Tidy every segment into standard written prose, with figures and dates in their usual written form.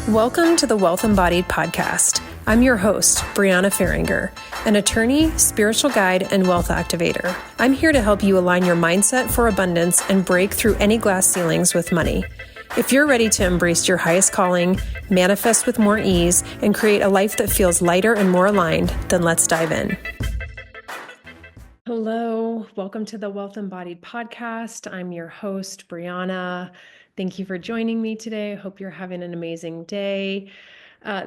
Welcome to the Wealth Embodied podcast. I'm your host, Brianna Faringer, an attorney, spiritual guide, and wealth activator. I'm here to help you align your mindset for abundance and break through any glass ceilings with money. If you're ready to embrace your highest calling, manifest with more ease, and create a life that feels lighter and more aligned, then let's dive in. Hello, welcome to the Wealth Embodied podcast. I'm your host, Brianna. Thank you for joining me today. I hope you're having an amazing day.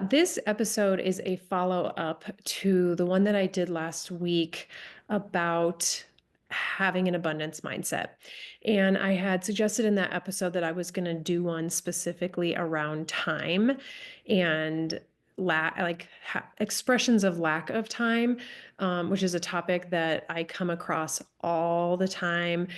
This episode is a follow-up to the one that I did last week about having an abundance mindset. And I had suggested in that episode that I was going to do one specifically around time and expressions of lack of time, which is a topic that I come across all the time.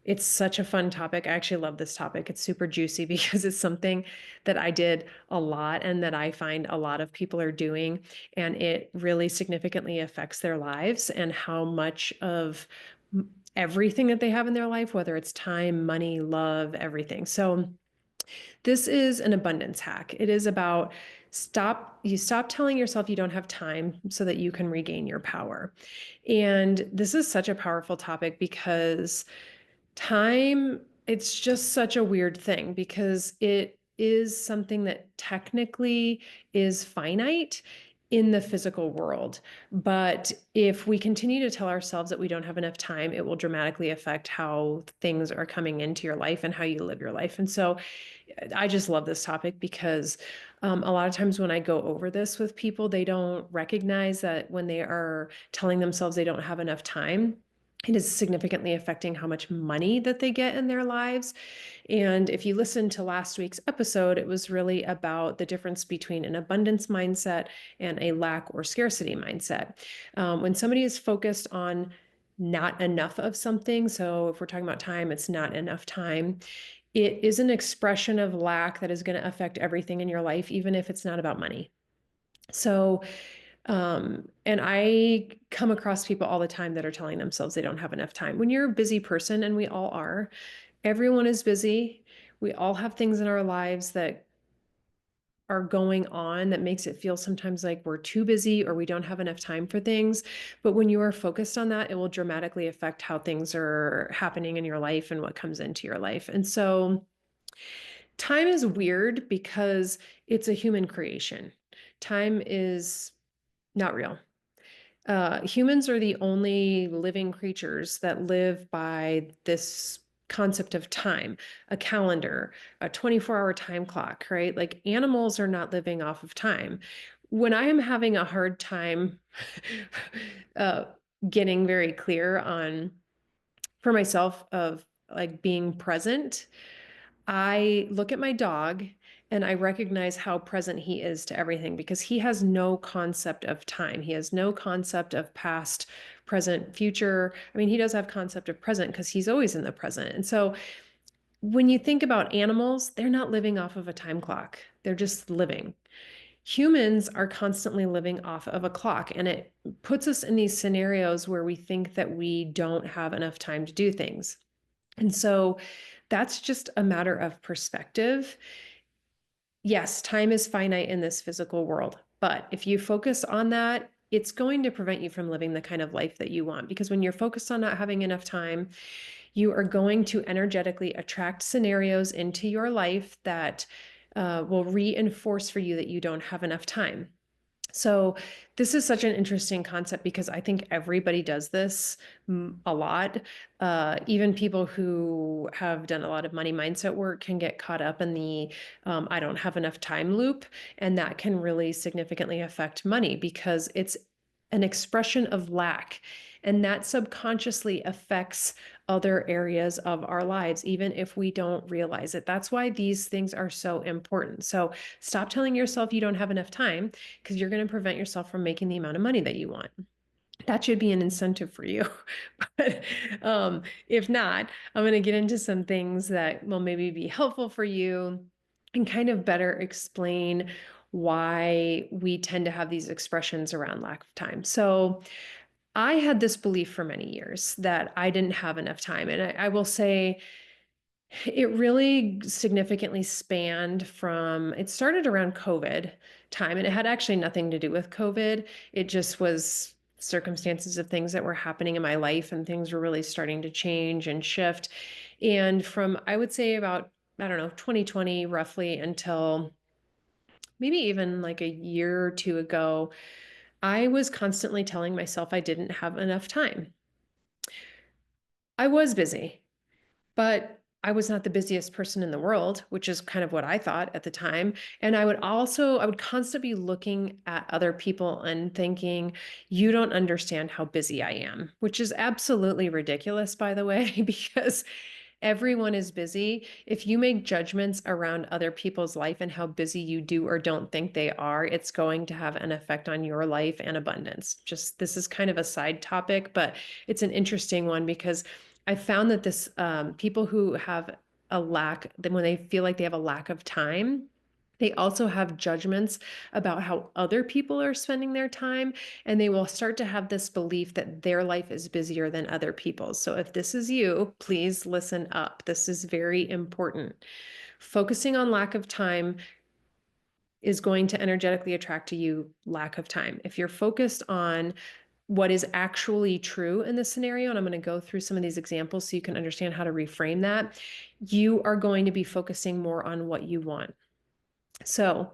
It's such a fun topic. I actually love this topic. It's super juicy because it's something that I did a lot and that I find a lot of people are doing, and it really significantly affects their lives and how much of everything that they have in their life, whether it's time, money, love, everything. So this is an abundance hack. It is about stop telling yourself you don't have time so that you can regain your power. And this is such a powerful topic because time, it's just such a weird thing because it is something that technically is finite in the physical world. But if we continue to tell ourselves that we don't have enough time, it will dramatically affect how things are coming into your life and how you live your life. And so I just love this topic because a lot of times when I go over this with people, they don't recognize that when they are telling themselves they don't have enough time, it is significantly affecting how much money that they get in their lives. And if you listen to last week's episode, it was really about the difference between an abundance mindset and a lack or scarcity mindset. When somebody is focused on not enough of something, so if we're talking about time, it's not enough time, it is an expression of lack that is going to affect everything in your life, even if it's not about money. So, and I come across people all the time that are telling themselves they don't have enough time. When you're a busy person, and we all are, everyone is busy. We all have things in our lives that are going on that makes it feel sometimes like we're too busy or we don't have enough time for things. But when you are focused on that, it will dramatically affect how things are happening in your life and what comes into your life. And so time is weird because it's a human creation. Time is not real. Humans are the only living creatures that live by this concept of time, a calendar, a 24-hour time clock, right? Like animals are not living off of time. When I am having a hard time uh, getting very clear on for myself of like being present, I look at my dog and I recognize how present he is to everything because he has no concept of time. He has no concept of past, present, future. I mean, he does have concept of present because he's always in the present. And so when you think about animals, they're not living off of a time clock. They're just living. Humans are constantly living off of a clock, and it puts us in these scenarios where we think that we don't have enough time to do things. And so that's just a matter of perspective. Yes, time is finite in this physical world, but if you focus on that, it's going to prevent you from living the kind of life that you want. Because when you're focused on not having enough time, you are going to energetically attract scenarios into your life that will reinforce for you that you don't have enough time. So this is such an interesting concept because I think everybody does this a lot. Even people who have done a lot of money mindset work can get caught up in the I don't have enough time loop. And that can really significantly affect money because it's an expression of lack. And that subconsciously affects other areas of our lives, even if we don't realize it. That's why these things are so important. So stop telling yourself you don't have enough time because you're going to prevent yourself from making the amount of money that you want. That should be an incentive for you. But if not, I'm going to get into some things that will maybe be helpful for you and kind of better explain why we tend to have these expressions around lack of time. So I had this belief for many years that I didn't have enough time. And I will say It really significantly spanned from it started around COVID time, and it had actually nothing to do with COVID. It just was circumstances of things that were happening in my life, and things were really starting to change and shift. And from, I would say, about, I don't know, 2020 roughly until maybe even like a year or two ago, I was constantly telling myself I didn't have enough time. I was busy. But I was not the busiest person in the world, which is kind of what I thought at the time. And I would constantly be looking at other people and thinking, you don't understand how busy I am, which is absolutely ridiculous, by the way, because everyone is busy. If you make judgments around other people's life and how busy you do or don't think they are, it's going to have an effect on your life and abundance. Just this is kind of a side topic, but it's an interesting one because I found that this people who have a lack, then when they feel like they have a lack of time, they also have judgments about how other people are spending their time, and they will start to have this belief that their life is busier than other people's. So if this is you, please listen up. This is very important. Focusing on lack of time is going to energetically attract to you lack of time. If you're focused on what is actually true in this scenario, and I'm going to go through some of these examples so you can understand how to reframe that, you are going to be focusing more on what you want. So,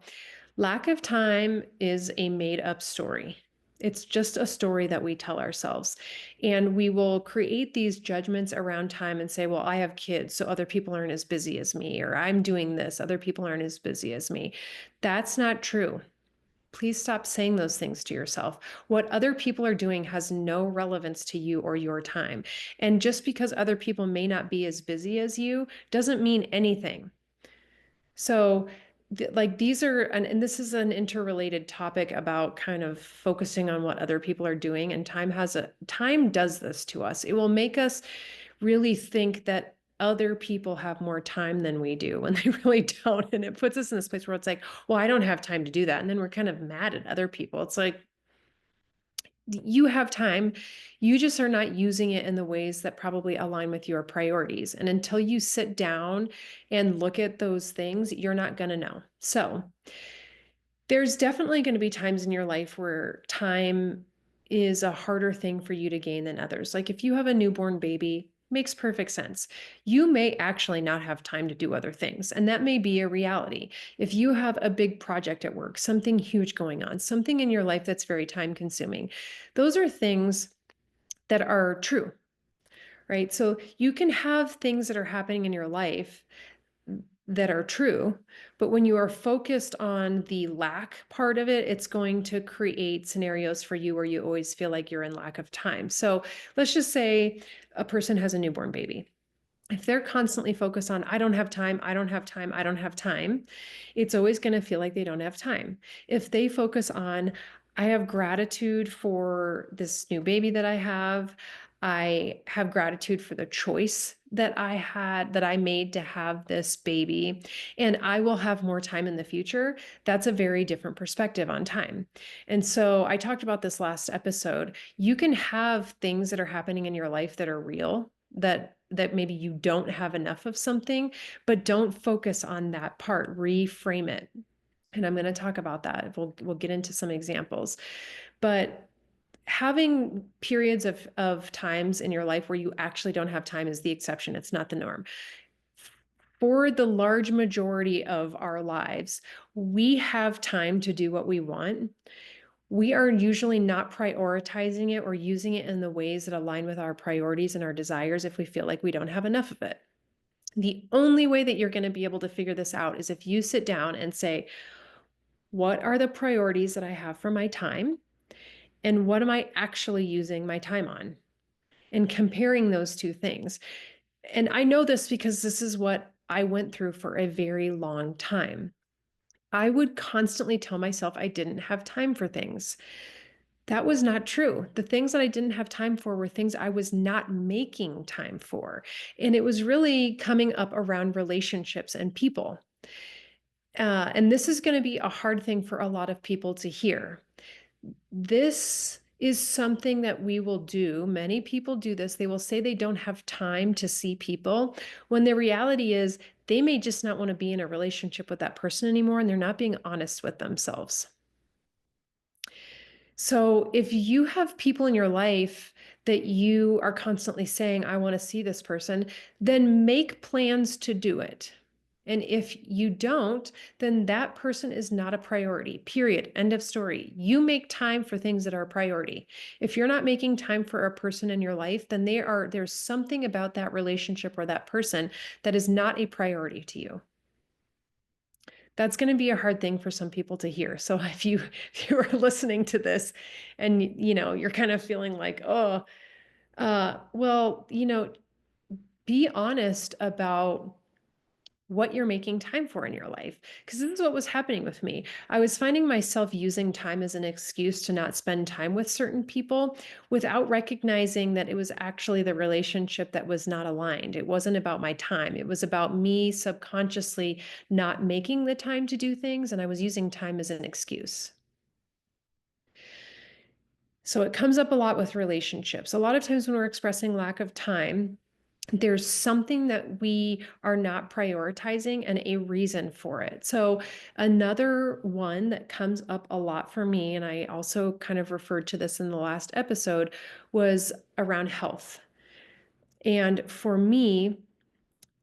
lack of time is a made up story. It's just a story that we tell ourselves. And we will create these judgments around time and say, well, I have kids, so other people aren't as busy as me, or I'm doing this, other people aren't as busy as me. That's not true. Please stop saying those things to yourself. What other people are doing has no relevance to you or your time. And just because other people may not be as busy as you doesn't mean anything. So, like these are, and this is an interrelated topic about kind of focusing on what other people are doing. And time does this to us. It will make us really think that other people have more time than we do when they really don't. And it puts us in this place where it's like, well, I don't have time to do that. And then we're kind of mad at other people. It's like, you have time. You just are not using it in the ways that probably align with your priorities. And until you sit down and look at those things, you're not going to know. So, there's definitely going to be times in your life where time is a harder thing for you to gain than others. Like if you have a newborn baby, makes perfect sense. You may actually not have time to do other things, and that may be a reality. If you have a big project at work, something huge going on, something in your life that's very time consuming, those are things that are true, right? So you can have things that are happening in your life that are true, but when you are focused on the lack part of it, it's going to create scenarios for you where you always feel like you're in lack of time. So let's just say a person has a newborn baby. If they're constantly focused on, I don't have time, I don't have time, I don't have time, it's always going to feel like they don't have time. If they focus on, I have gratitude for this new baby that I have gratitude for the choice that I had, that I made to have this baby, and I will have more time in the future. That's a very different perspective on time. And so I talked about this last episode. You can have things that are happening in your life that are real, that maybe you don't have enough of something, but don't focus on that part, reframe it. And I'm going to talk about that. We'll get into some examples. But having periods of times in your life where you actually don't have time is the exception. It's not the norm. For the large majority of our lives, we have time to do what we want. We are usually not prioritizing it or using it in the ways that align with our priorities and our desires if we feel like we don't have enough of it. The only way that you're going to be able to figure this out is if you sit down and say, what are the priorities that I have for my time? And what am I actually using my time on? And comparing those two things. And I know this because this is what I went through for a very long time. I would constantly tell myself I didn't have time for things. That was not true. The things that I didn't have time for were things I was not making time for. And it was really coming up around relationships and people. And this is going to be a hard thing for a lot of people to hear. This is something that we will do. Many people do this. They will say they don't have time to see people, when the reality is they may just not want to be in a relationship with that person anymore, and they're not being honest with themselves. So if you have people in your life that you are constantly saying, I want to see this person, then make plans to do it. And if you don't, then that person is not a priority, period. End of story. You make time for things that are a priority. If you're not making time for a person in your life, then there's something about that relationship or that person that is not a priority to you. That's going to be a hard thing for some people to hear. So if you are listening to this and you're kind of feeling like, oh, well, be honest about what you're making time for in your life. Because this is what was happening with me. I was finding myself using time as an excuse to not spend time with certain people without recognizing that it was actually the relationship that was not aligned. It wasn't about my time. It was about me subconsciously not making the time to do things, and I was using time as an excuse. So it comes up a lot with relationships. A lot of times when we're expressing lack of time, there's something that we are not prioritizing and a reason for it. So, another one that comes up a lot for me, and I also kind of referred to this in the last episode, was around health. And for me,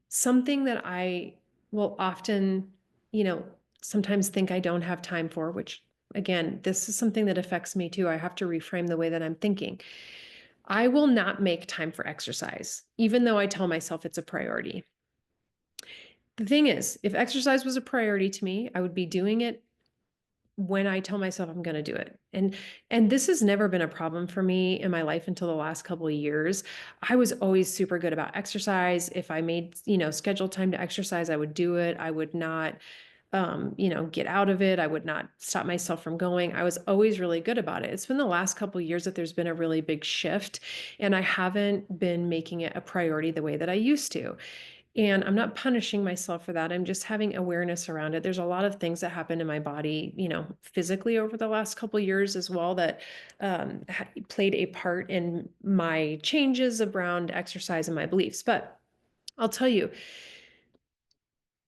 something that I will often, you know, sometimes think I don't have time for, which again, this is something that affects me too. I have to reframe the way that I'm thinking. I will not make time for exercise, even though I tell myself it's a priority. The thing is, if exercise was a priority to me, I would be doing it when I tell myself I'm going to do it. And this has never been a problem for me in my life until the last couple of years. I was always super good about exercise. If I made, scheduled time to exercise, I would do it. I would not get out of it. I would not stop myself from going. I was always really good about it. It's been the last couple of years that there's been a really big shift, and I haven't been making it a priority the way that I used to. And I'm not punishing myself for that. I'm just having awareness around it. There's a lot of things that happened in my body, physically over the last couple of years as well that played a part in my changes around exercise and my beliefs. But I'll tell you,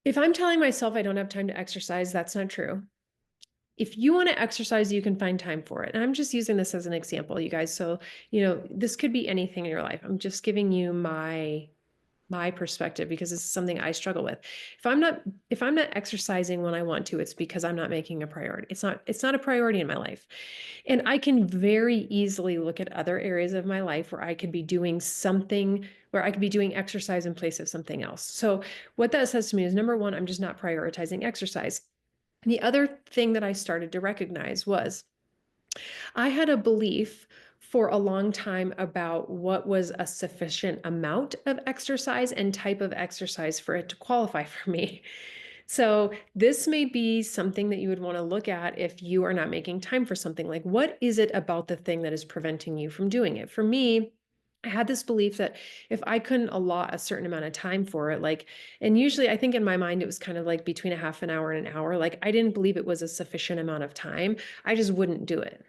if I'm telling myself I don't have time to exercise, that's not true. If you want to exercise, you can find time for it. And I'm just using this as an example, you guys. So, this could be anything in your life. I'm just giving you my perspective because this is something I struggle with. If I'm not exercising when I want to, it's because I'm not making a priority. It's not a priority in my life. And I can very easily look at other areas of my life where I could be doing something, where I could be doing exercise in place of something else. So what that says to me is, number one, I'm just not prioritizing exercise. The other thing that I started to recognize was I had a belief for a long time about what was a sufficient amount of exercise and type of exercise for it to qualify for me. So, this may be something that you would want to look at if you are not making time for something. Like, what is it about the thing that is preventing you from doing it? For me, I had this belief that if I couldn't allot a certain amount of time for it, and usually I think in my mind it was kind of like between a half an hour and an hour, like I didn't believe it was a sufficient amount of time. I just wouldn't do it.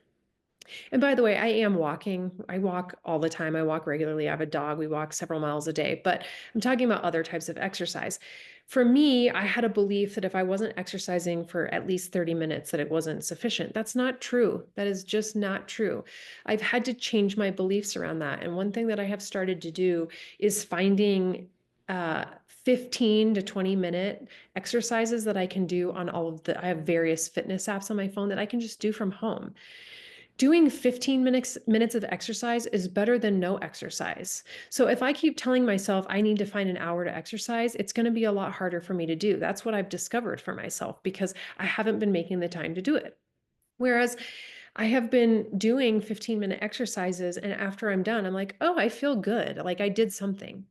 And by the way, I am walking. I walk all the time. I walk regularly. I have a dog. We walk several miles a day, but I'm talking about other types of exercise. For me, I had a belief that if I wasn't exercising for at least 30 minutes, that it wasn't sufficient. That's not true. That is just not true. I've had to change my beliefs around that. And one thing that I have started to do is finding 15 to 20-minute exercises that I can do on I have various fitness apps on my phone that I can just do from home. Doing 15 minutes of exercise is better than no exercise. So if I keep telling myself I need to find an hour to exercise, it's going to be a lot harder for me to do. That's what I've discovered for myself because I haven't been making the time to do it. Whereas I have been doing 15-minute exercises, and after I'm done, I'm like, oh, I feel good. Like I did something.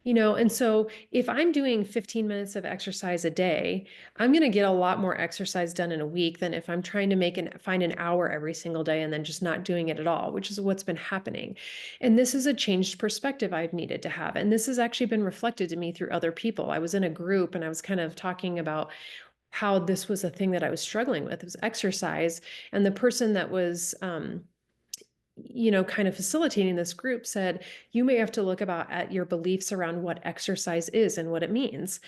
And so if I'm doing 15 minutes of exercise a day, I'm going to get a lot more exercise done in a week than if I'm trying to find an hour every single day and then just not doing it at all, which is what's been happening. And this is a changed perspective I've needed to have. And this has actually been reflected to me through other people. I was in a group and I was kind of talking about how this was a thing that I was struggling with. It was exercise. And the person that was kind of facilitating this group said, you may have to look about at your beliefs around what exercise is and what it means.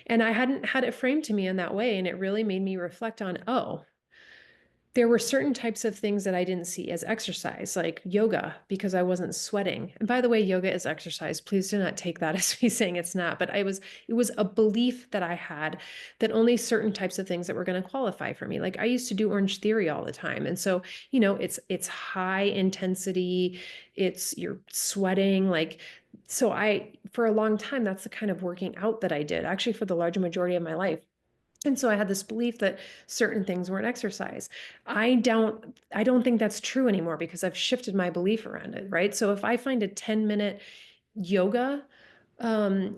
And I hadn't had it framed to me in that way. And it really made me reflect on, oh, there were certain types of things that I didn't see as exercise, like yoga, because I wasn't sweating. And by the way, yoga is exercise. Please do not take that as me saying it's not. But it was a belief that I had that only certain types of things that were going to qualify for me. Like I used to do Orange Theory all the time. And so, it's high intensity, you're sweating, like so I for a long time, that's the kind of working out that I did, actually for the larger majority of my life. And so I had this belief that certain things weren't exercise. I don't think that's true anymore because I've shifted my belief around it, right? So if I find a 10-minute yoga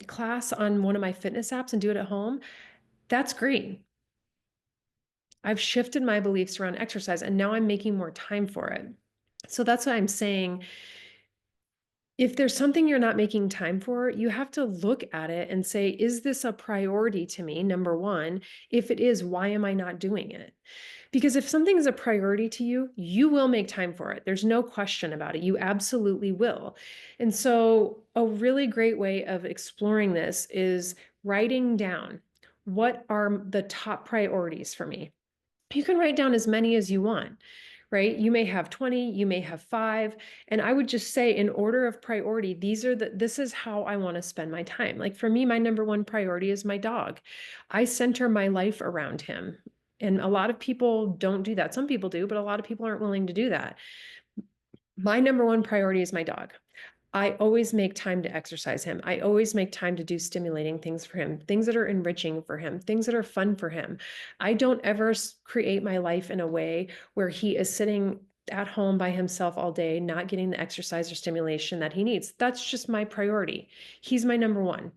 class on one of my fitness apps and do it at home, that's great. I've shifted my beliefs around exercise and now I'm making more time for it. So that's why I'm saying if there's something you're not making time for, you have to look at it and say, is this a priority to me? Number one. If it is, why am I not doing it? Because if something is a priority to you, you will make time for it. There's no question about it. You absolutely will. And so, a really great way of exploring this is writing down what are the top priorities for me. You can write down as many as you want, right? You may have 20, you may have 5. And I would just say, in order of priority, this is how I want to spend my time. Like for me, my number one priority is my dog. I center my life around him. And a lot of people don't do that. Some people do, but a lot of people aren't willing to do that. My number one priority is my dog. I always make time to exercise him. I always make time to do stimulating things for him, things that are enriching for him, things that are fun for him. I don't ever create my life in a way where he is sitting at home by himself all day, not getting the exercise or stimulation that he needs. That's just my priority. He's my number one.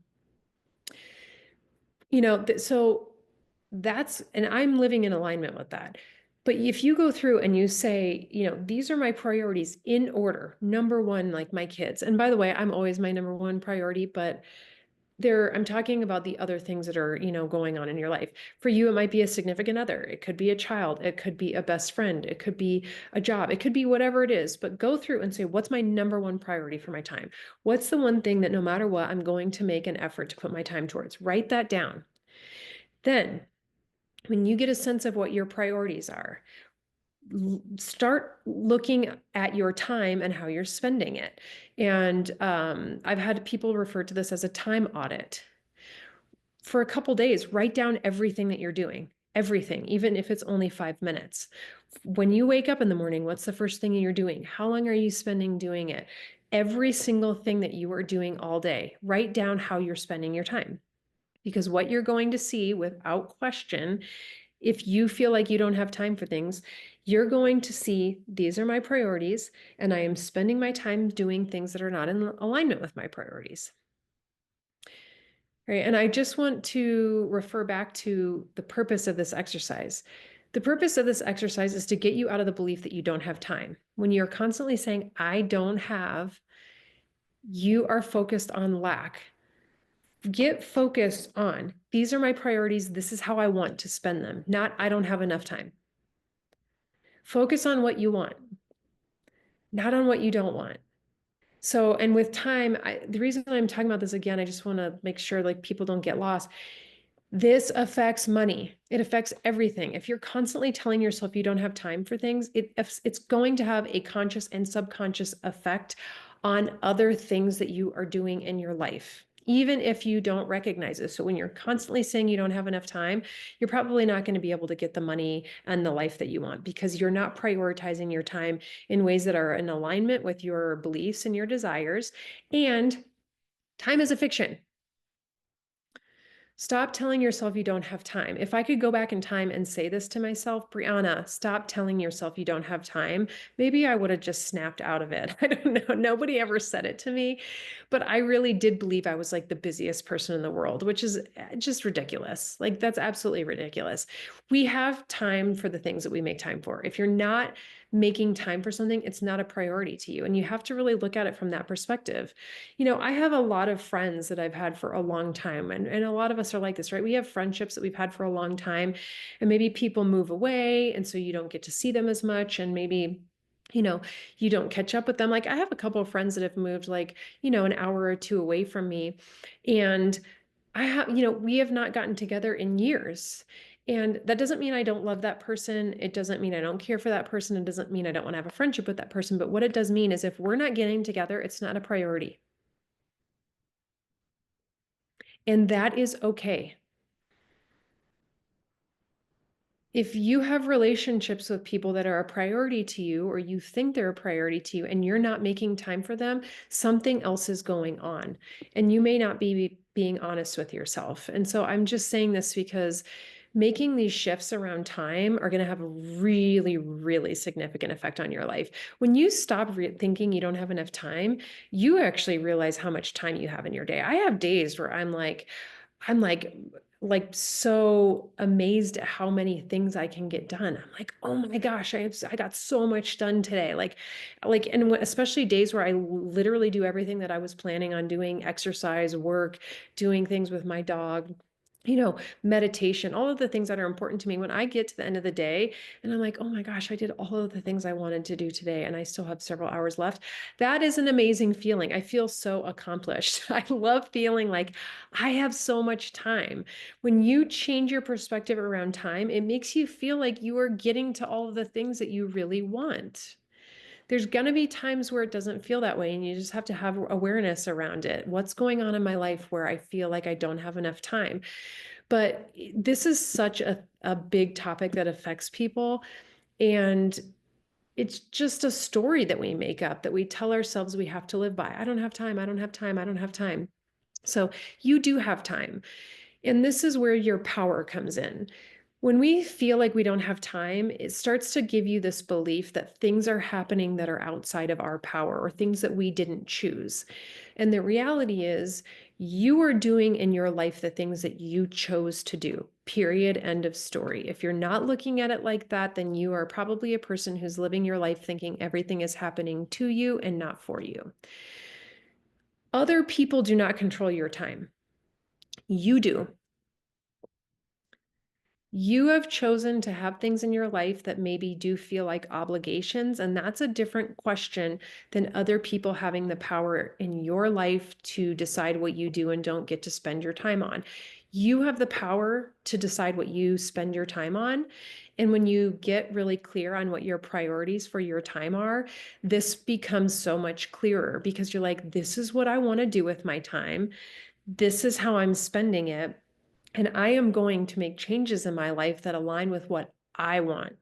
So and I'm living in alignment with that. But if you go through and you say, these are my priorities in order, number one, like my kids. And by the way, I'm always my number one priority, but I'm talking about the other things that are, going on in your life. For you, it might be a significant other. It could be a child. It could be a best friend. It could be a job. It could be whatever it is. But go through and say, what's my number one priority for my time? What's the one thing that no matter what, I'm going to make an effort to put my time towards? Write that down. Then when you get a sense of what your priorities are, start looking at your time and how you're spending it. And I've had people refer to this as a time audit. For a couple days, write down everything that you're doing, everything, even if it's only 5 minutes. When you wake up in the morning, what's the first thing you're doing? How long are you spending doing it? Every single thing that you are doing all day, write down how you're spending your time. Because what you're going to see without question, if you feel like you don't have time for things, you're going to see these are my priorities, and I am spending my time doing things that are not in alignment with my priorities. Right. And I just want to refer back to the purpose of this exercise. The purpose of this exercise is to get you out of the belief that you don't have time. When you're constantly saying, I don't have, you are focused on lack. Get focused on, these are my priorities. This is how I want to spend them, not I don't have enough time. Focus on what you want, not on what you don't want. So, and with time, the reason I'm talking about this again, I just want to make sure like people don't get lost. This affects money. It affects everything. If you're constantly telling yourself you don't have time for things, it's going to have a conscious and subconscious effect on other things that you are doing in your life, even if you don't recognize it. So when you're constantly saying you don't have enough time, you're probably not going to be able to get the money and the life that you want because you're not prioritizing your time in ways that are in alignment with your beliefs and your desires. And time is a fiction. Stop telling yourself you don't have time. If I could go back in time and say this to myself, Brianna, stop telling yourself you don't have time, maybe I would have just snapped out of it. I don't know. Nobody ever said it to me, but I really did believe I was like the busiest person in the world, which is just ridiculous. Like that's absolutely ridiculous. We have time for the things that we make time for. If you're not making time for something, it's not a priority to you. And you have to really look at it from that perspective. I have a lot of friends that I've had for a long time, and a lot of us are like this, right? We have friendships that we've had for a long time, and maybe people move away, and so you don't get to see them as much, and maybe you know, you don't catch up with them. Like I have a couple of friends that have moved like, an hour or two away from me. And we have not gotten together in years. And that doesn't mean I don't love that person. It doesn't mean I don't care for that person. It doesn't mean I don't want to have a friendship with that person. But what it does mean is if we're not getting together, it's not a priority. And that is okay. If you have relationships with people that are a priority to you, or you think they're a priority to you, and you're not making time for them, something else is going on. And you may not be being honest with yourself. And so I'm just saying this because making these shifts around time are going to have a really, really significant effect on your life. When you stop thinking you don't have enough time, you actually realize how much time you have in your day. I have days where I'm like so amazed at how many things I can get done. I'm like, oh my gosh, I got so much done today. And especially days where I literally do everything that I was planning on doing, exercise, work, doing things with my dog, meditation, all of the things that are important to me. When I get to the end of the day and I'm like, oh my gosh, I did all of the things I wanted to do today and I still have several hours left. That is an amazing feeling. I feel so accomplished. I love feeling like I have so much time. When you change your perspective around time, it makes you feel like you are getting to all of the things that you really want. There's going to be times where it doesn't feel that way, and you just have to have awareness around it. What's going on in my life where I feel like I don't have enough time? But this is such a big topic that affects people. And it's just a story that we make up, that we tell ourselves we have to live by. I don't have time. I don't have time. I don't have time. So you do have time. And this is where your power comes in. When we feel like we don't have time, it starts to give you this belief that things are happening that are outside of our power, or things that we didn't choose. And the reality is, you are doing in your life the things that you chose to do. Period. End of story. If you're not looking at it like that, then you are probably a person who's living your life thinking everything is happening to you and not for you. Other people do not control your time. You do. You have chosen to have things in your life that maybe do feel like obligations, and that's a different question than other people having the power in your life to decide what you do and don't get to spend your time on. You have the power to decide what you spend your time on. And when you get really clear on what your priorities for your time are, this becomes so much clearer, because you're like, this is what I want to do with my time. This is how I'm spending it. And I am going to make changes in my life that align with what I want,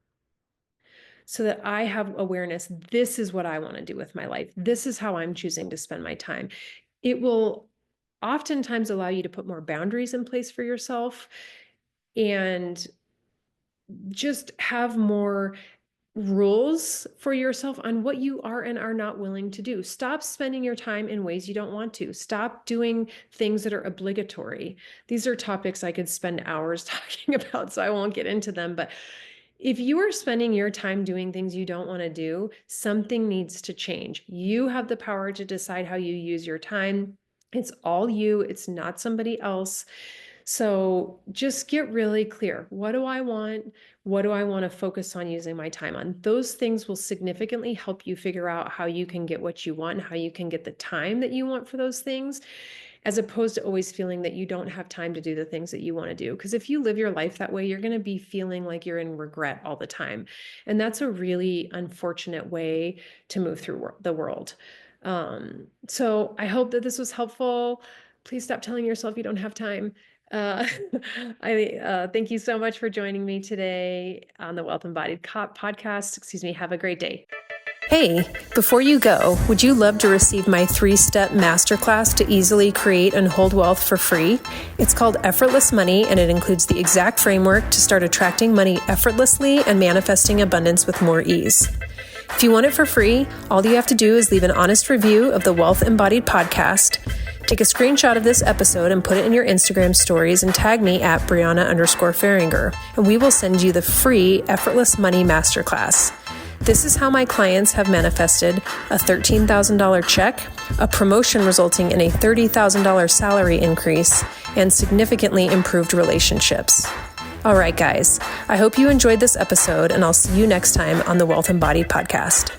so that I have awareness. This is what I want to do with my life. This is how I'm choosing to spend my time. It will oftentimes allow you to put more boundaries in place for yourself and just have more rules for yourself on what you are and are not willing to do. Stop spending your time in ways you don't want to. Stop doing things that are obligatory. These are topics I could spend hours talking about, so I won't get into them. But if you are spending your time doing things you don't want to do, something needs to change. You have the power to decide how you use your time. It's all you, it's not somebody else. So just get really clear. What do I want? What do I want to focus on using my time on? Those things will significantly help you figure out how you can get what you want and how you can get the time that you want for those things, as opposed to always feeling that you don't have time to do the things that you want to do. Because if you live your life that way, you're going to be feeling like you're in regret all the time. And that's a really unfortunate way to move through the world. So I hope that this was helpful. Please stop telling yourself you don't have time. Uh, I thank you so much for joining me today on the Wealth Embodied podcast. Excuse me. Have a great day. Hey, before you go, would you love to receive my 3-step masterclass to easily create and hold wealth for free? It's called Effortless Money, and it includes the exact framework to start attracting money effortlessly and manifesting abundance with more ease. If you want it for free, all you have to do is leave an honest review of the Wealth Embodied podcast. Take a screenshot of this episode and put it in your Instagram stories and tag me at Brianna_Faringer, and we will send you the free Effortless Money Masterclass. This is how my clients have manifested a $13,000 check, a promotion resulting in a $30,000 salary increase, and significantly improved relationships. All right, guys, I hope you enjoyed this episode, and I'll see you next time on the Wealth Embodied podcast.